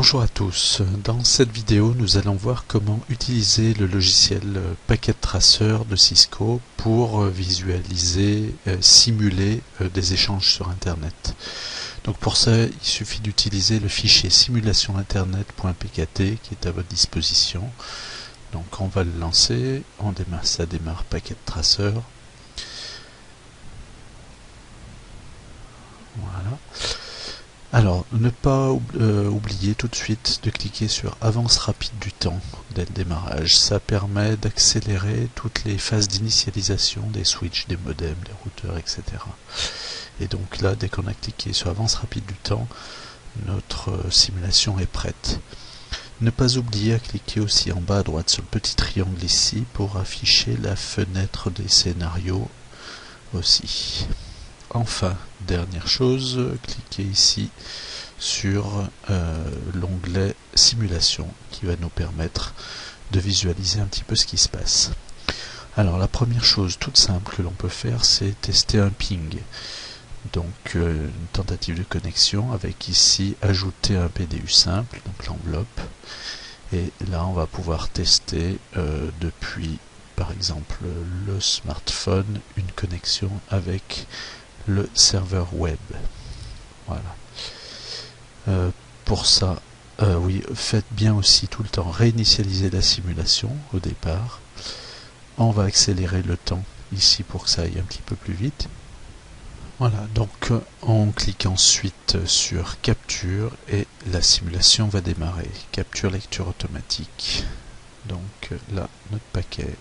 Bonjour à tous, dans cette vidéo nous allons voir comment utiliser le logiciel Packet Tracer de Cisco pour visualiser, simuler des échanges sur internet. Donc pour ça il suffit d'utiliser le fichier simulationinternet.pkt qui est à votre disposition. Donc on va le lancer, ça démarre Packet Tracer. Voilà. Alors, ne pas oublier tout de suite de cliquer sur Avance rapide du temps dès le démarrage. Ça permet d'accélérer toutes les phases d'initialisation des switches, des modems, des routeurs, etc. Et donc là, dès qu'on a cliqué sur Avance rapide du temps, notre simulation est prête. Ne pas oublier à cliquer aussi en bas à droite sur le petit triangle ici pour afficher la fenêtre des scénarios aussi. Enfin, dernière chose, cliquez ici sur l'onglet Simulation qui va nous permettre de visualiser un petit peu ce qui se passe. Alors la première chose toute simple que l'on peut faire, c'est tester un ping. Donc une tentative de connexion avec ici ajouter un PDU simple, donc l'enveloppe. Et là on va pouvoir tester depuis par exemple le smartphone une connexion avec le serveur web. Voilà. Pour ça, oui, faites bien aussi tout le temps réinitialiser la simulation au départ. On va accélérer le temps ici pour que ça aille un petit peu plus vite. Voilà, donc on clique ensuite sur capture et la simulation va démarrer. Capture lecture automatique. Donc là, notre paquet,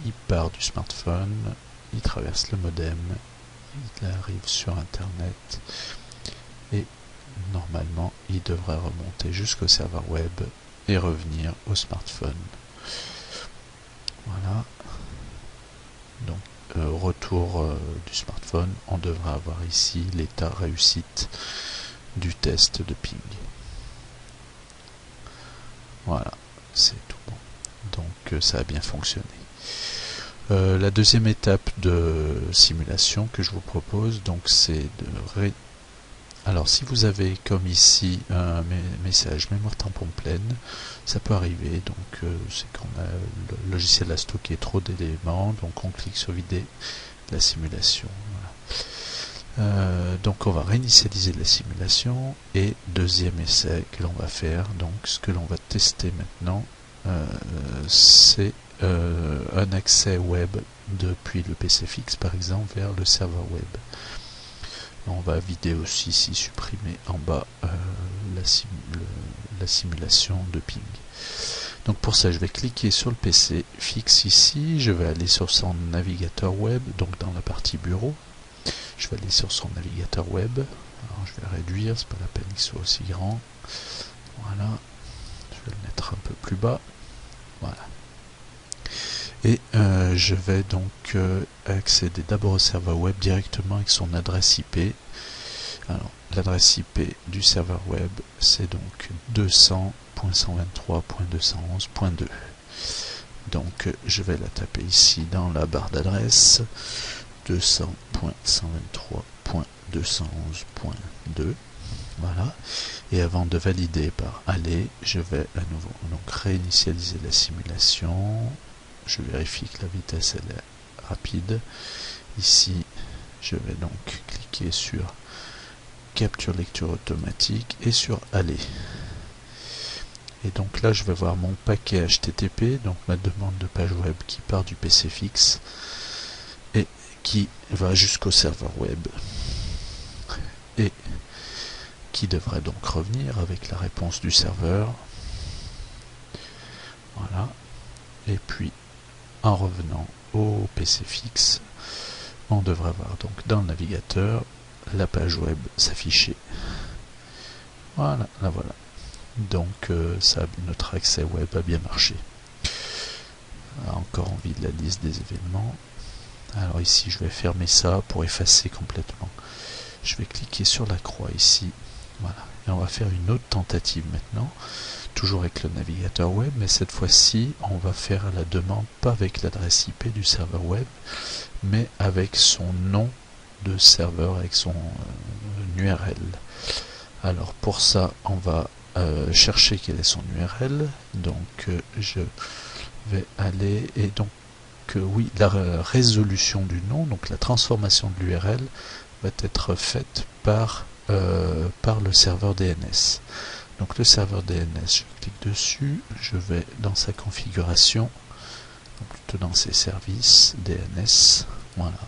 il part du smartphone, il traverse le modem, il arrive sur internet et normalement il devrait remonter jusqu'au serveur web et revenir au smartphone. Voilà. Donc au retour du smartphone, on devrait avoir ici l'état réussite du test de ping. Voilà, c'est tout bon. Donc ça a bien fonctionné. La deuxième étape de simulation que je vous propose, donc c'est de Alors si vous avez comme ici un message mémoire tampon pleine, ça peut arriver, donc c'est qu'on a le logiciel a stocké trop d'éléments, donc on clique sur vider la simulation. Voilà. Donc on va réinitialiser la simulation et deuxième essai que l'on va faire, donc ce que l'on va tester maintenant, c'est un accès web depuis le PC fixe par exemple vers le serveur web. On va vider aussi ici, supprimer en bas la simulation de ping. Donc pour ça je vais cliquer sur le PC fixe ici, je vais aller sur son navigateur web, donc dans la partie bureau, je vais aller sur son navigateur web, alors je vais réduire, c'est pas la peine qu'il soit aussi grand, voilà, je vais le mettre un peu plus bas, voilà. Et je vais donc accéder d'abord au serveur web directement avec son adresse IP. Alors l'adresse IP du serveur web c'est donc 200.123.211.2. Donc je vais la taper ici dans la barre d'adresse 200.123.211.2. Voilà. Et avant de valider par aller, je vais à nouveau donc réinitialiser la simulation. Je vérifie que la vitesse elle est rapide. Ici, je vais donc cliquer sur capture lecture automatique et sur aller. Et donc là, je vais voir mon paquet HTTP, donc ma demande de page web qui part du PC fixe et qui va jusqu'au serveur web et qui devrait donc revenir avec la réponse du serveur. Voilà. Et puis en revenant au PC fixe, on devrait voir donc dans le navigateur la page web s'afficher. Voilà, la voilà. Donc notre accès web a bien marché. Encore envie de la liste des événements. Alors ici je vais fermer ça pour effacer complètement. Je vais cliquer sur la croix ici. Voilà. Et on va faire une autre tentative maintenant. Toujours avec le navigateur web, mais cette fois-ci on va faire la demande pas avec l'adresse IP du serveur web, mais avec son nom de serveur, avec son URL. Alors pour ça on va chercher quelle est son URL. Donc je vais aller, et donc oui, la résolution du nom, donc la transformation de l'URL va être faite par le serveur DNS. Donc le serveur DNS, je clique dessus, je vais dans sa configuration, donc plutôt dans ses services DNS, voilà,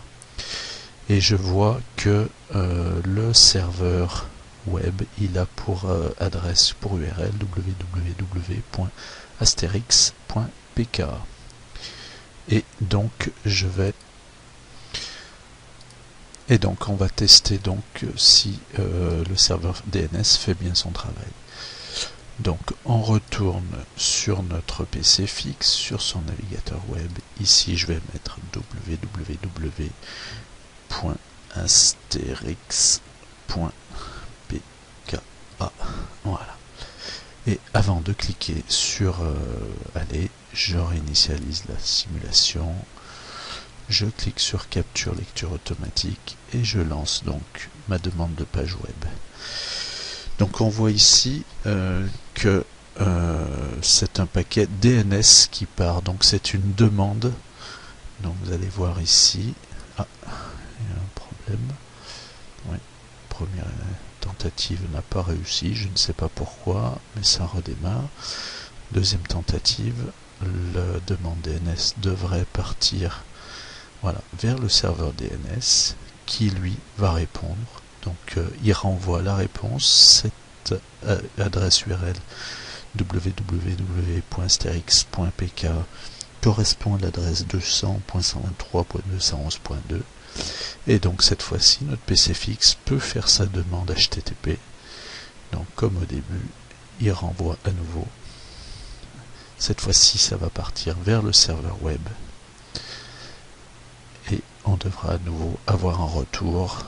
et je vois que le serveur web, il a pour adresse, pour URL www.asterix.pk. Et donc on va tester donc si le serveur DNS fait bien son travail. Donc on retourne sur notre PC fixe, sur son navigateur web. Ici je vais mettre www.asterix.pk. Voilà. Et avant de cliquer sur aller, je réinitialise la simulation, je clique sur capture lecture automatique et je lance donc ma demande de page web. Donc on voit ici que c'est un paquet DNS qui part, donc c'est une demande. Donc vous allez voir ici, il y a un problème, oui, première tentative n'a pas réussi, je ne sais pas pourquoi, mais ça redémarre. Deuxième tentative, la demande DNS devrait partir, voilà, vers le serveur DNS qui lui va répondre. Donc il renvoie la réponse, cette adresse URL www.asterix.pk correspond à l'adresse 200.123.211.2. Et donc cette fois-ci, notre PC fixe peut faire sa demande HTTP. Donc comme au début, il renvoie à nouveau. Cette fois-ci, ça va partir vers le serveur web. Et on devra à nouveau avoir en retour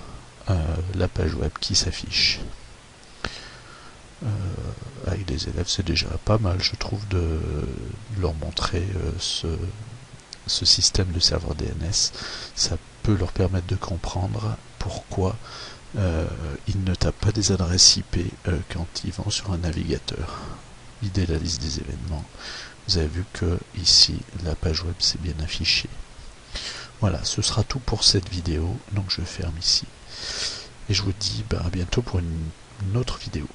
la page web qui s'affiche. Avec des élèves, c'est déjà pas mal, je trouve, de leur montrer ce système de serveur DNS. Ça peut leur permettre de comprendre pourquoi ils ne tapent pas des adresses IP quand ils vont sur un navigateur. Vider la liste des événements. Vous avez vu que ici la page web s'est bien affichée. Voilà, ce sera tout pour cette vidéo, donc je ferme ici. Et je vous dis à bientôt pour une autre vidéo.